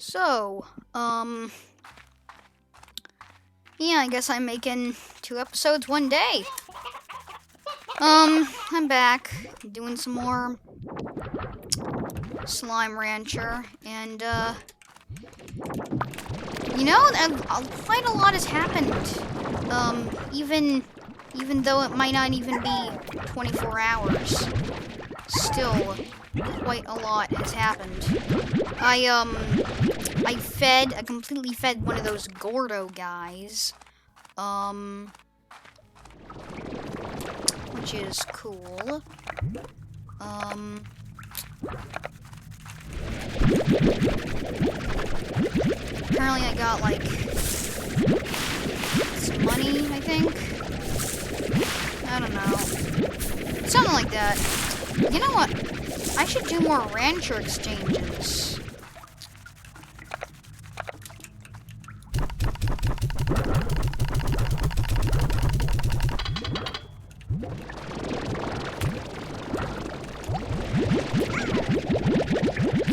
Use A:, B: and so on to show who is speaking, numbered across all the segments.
A: So, yeah, I guess I'm making 2 episodes one day. I'm back doing some more Slime Rancher, and, quite a lot has happened. Even though it might not even be 24 hours, still, quite a lot has happened. I completely fed one of those Gordo guys, which is cool. Apparently I got, like, some money, I think? I don't know. Something like that. You know what? I should do more rancher exchanges.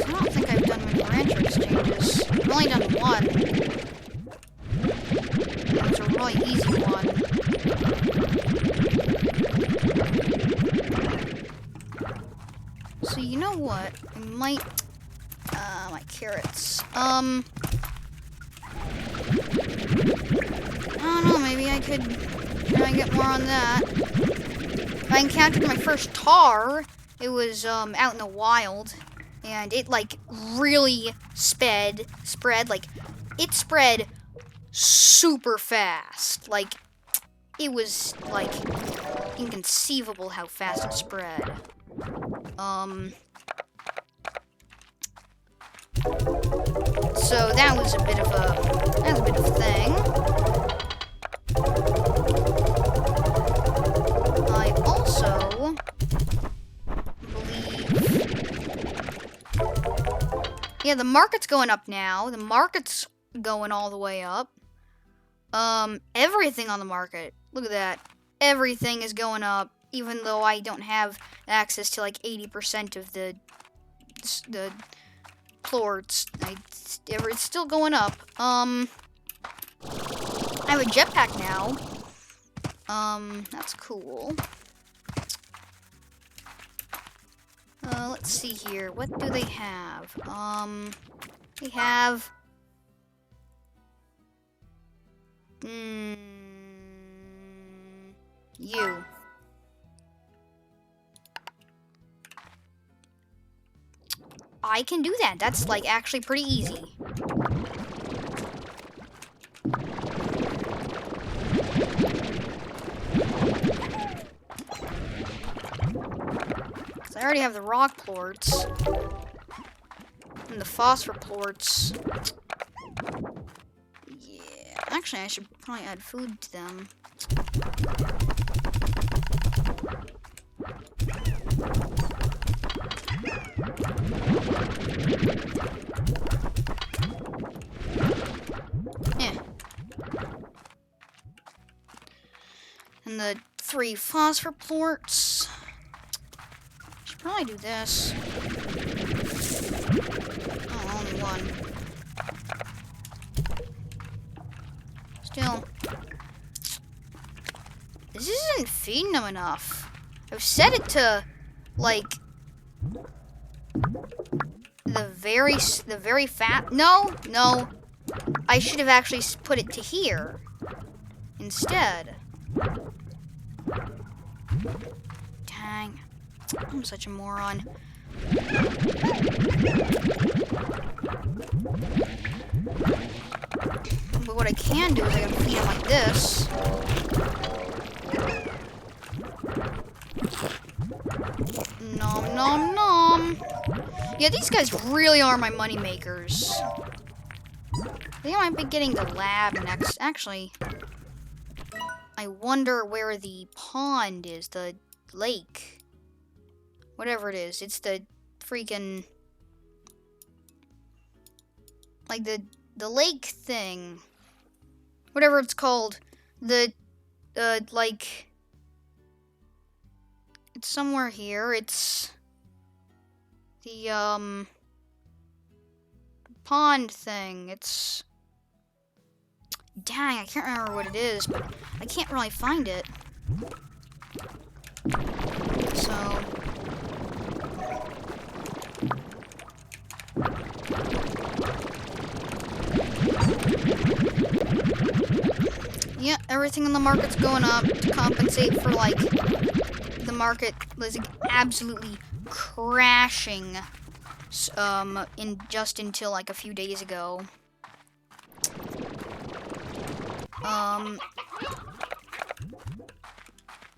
A: I don't think I've done many rancher exchanges. I've only done one. It was a really easy one. So you know what? I might... my carrots. I don't know, maybe I could try and get more on that. I encountered my first tar. It was, out in the wild. And it, like, really spread, like, it spread super fast. Like, it was, like, inconceivable how fast it spread. So that was a bit of a thing. I also believe, yeah, the market's going up now. The market's going all the way up. Everything on the market. Look at that. Everything is going up, even though I don't have access to like 80% of the plorts. It's still going up. I have a jetpack now. That's cool. Let's see here. What do they have? They have... you. I can do that. That's, like, actually pretty easy. I already have the rock plorts. And the phosphor plorts. Yeah. Actually, I should probably add food to them. Yeah. And the 3 phosphor plorts. Should probably do this. Oh, only one. Still. This isn't feeding them enough. I've set it to, like, the very fat. No. I should have actually put it to here instead. Dang. I'm such a moron. But what I can do is I can feed them like this. Nom nom nom. Yeah, these guys really are my money makers. I think I might be getting the lab next. Actually, I wonder where the pond is, the lake. Whatever it is, it's the freaking, like, the lake thing. Whatever it's called. Like, it's somewhere here. It's the, pond thing. It's... Dang, I can't remember what it is, but I can't really find it. So... Yeah, everything in the market's going up to compensate for, like, the market was absolutely crashing, just until, like, a few days ago.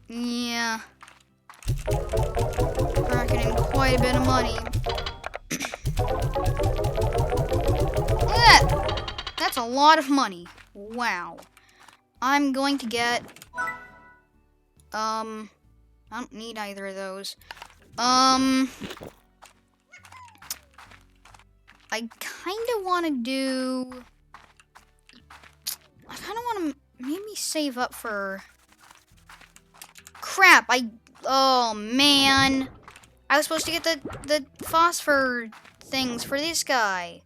A: Yeah. Racking in quite a bit of money. Look at that! That's a lot of money. Wow. I'm going to get... I don't need either of those. I kind of want to do... I kind of want to maybe save up for... Crap, oh, man. I was supposed to get the phosphor things for this guy.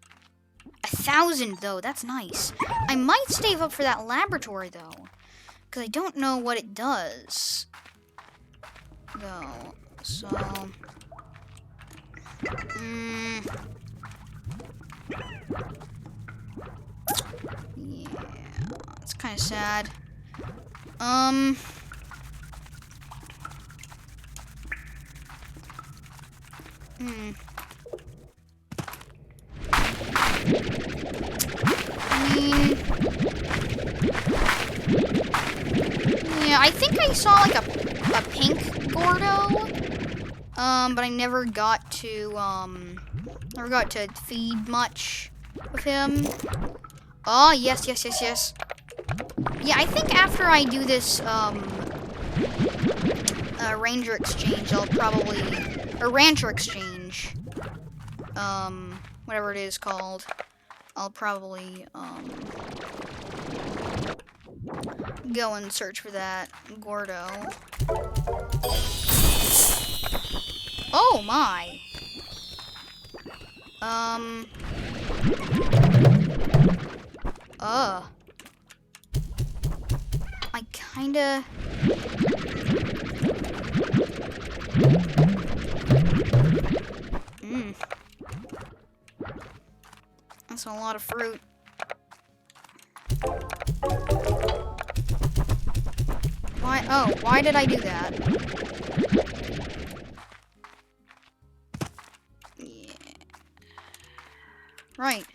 A: 1,000, though. That's nice. I might save up for that laboratory, though. Because I don't know what it does. Though. So... Yeah. It's kind of sad. Yeah, I think I saw like a pink Gordo, but I never got to feed much of him. Oh, yes. Yeah, I think after I do this ranger exchange, I'll probably, or rancher exchange, whatever it is called, I'll probably go and search for that Gordo. Oh my. I kinda... That's a lot of fruit. Why? Oh, why did I do that? Yeah. Right.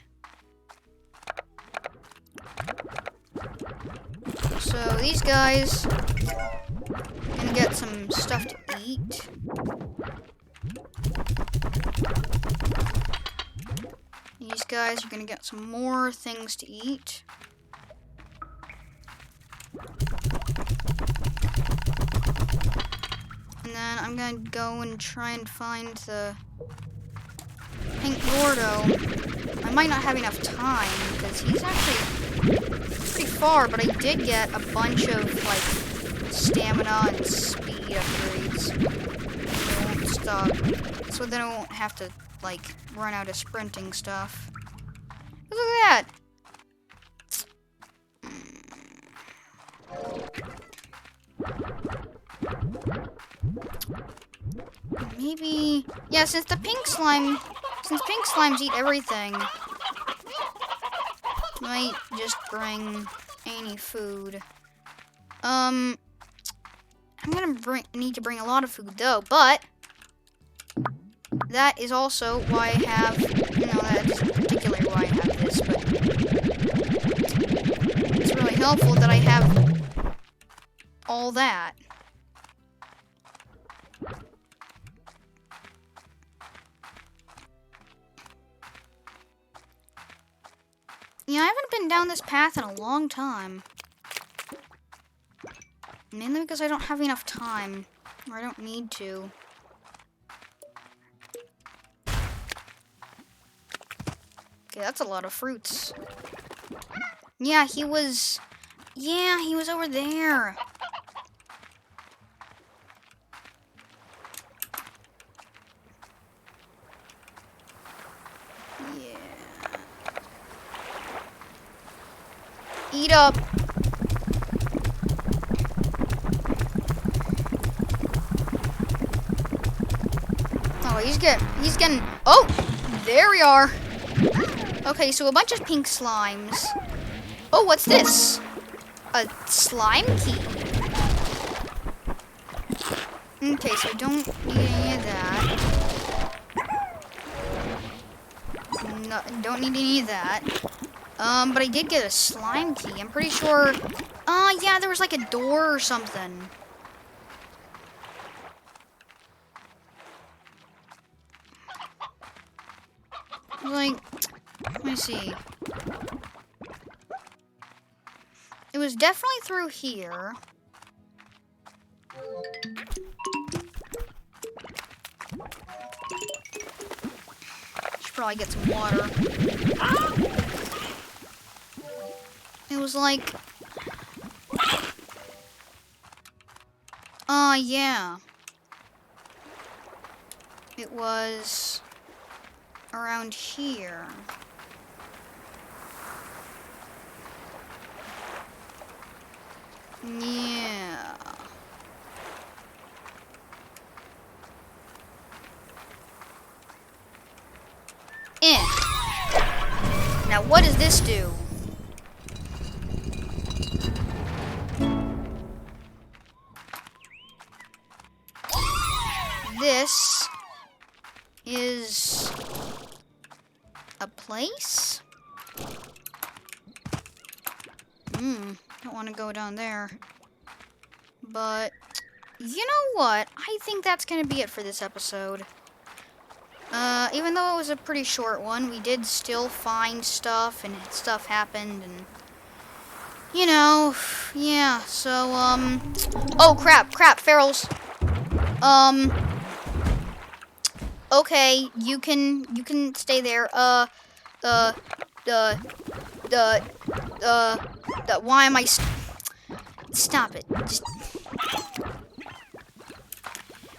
A: So these guys gonna get some stuff to eat. These guys are gonna get some more things to eat. And then I'm gonna go and try and find the pink Gordo. I might not have enough time because he's actually pretty far, but I did get a bunch of like stamina and speed upgrades. They won't stop, so then I won't have to like run out of sprinting stuff. Look at that! Maybe, yeah, since pink slimes eat everything, might just bring any food. I'm gonna need to bring a lot of food though, but that is also why I have, that isn't particularly why I have this, but it's really helpful that I have all that. Yeah, I haven't been down this path in a long time. Mainly because I don't have enough time, or I don't need to. Okay, that's a lot of fruits. Yeah, he was over there. Yeah. Eat up. Oh, he's getting, oh, there we are. Okay, so a bunch of pink slimes. Oh, what's this? A slime key. Okay, so don't need any of that. No, don't need any of that. But I did get a slime key. I'm pretty sure, yeah, there was like a door or something. Like, let me see. It was definitely through here. Should probably get some water. It was like... yeah. It was... around here. Yeah. Now what does this do? This is a place? Don't want to go down there. But, you know what? I think that's going to be it for this episode. Even though it was a pretty short one, we did still find stuff, and stuff happened, and... You know, yeah, so, Oh, crap, ferals. Okay, you can stay there. Why am I... Stop it. Just...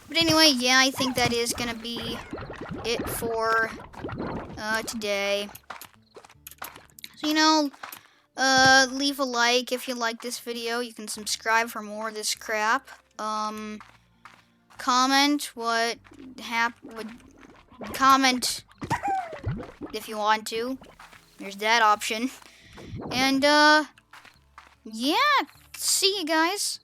A: But anyway, yeah, I think that is gonna be it for, today. So, you know, leave a like if you like this video. You can subscribe for more of this crap. Comment comment if you want to. There's that option. And, yeah, see you guys.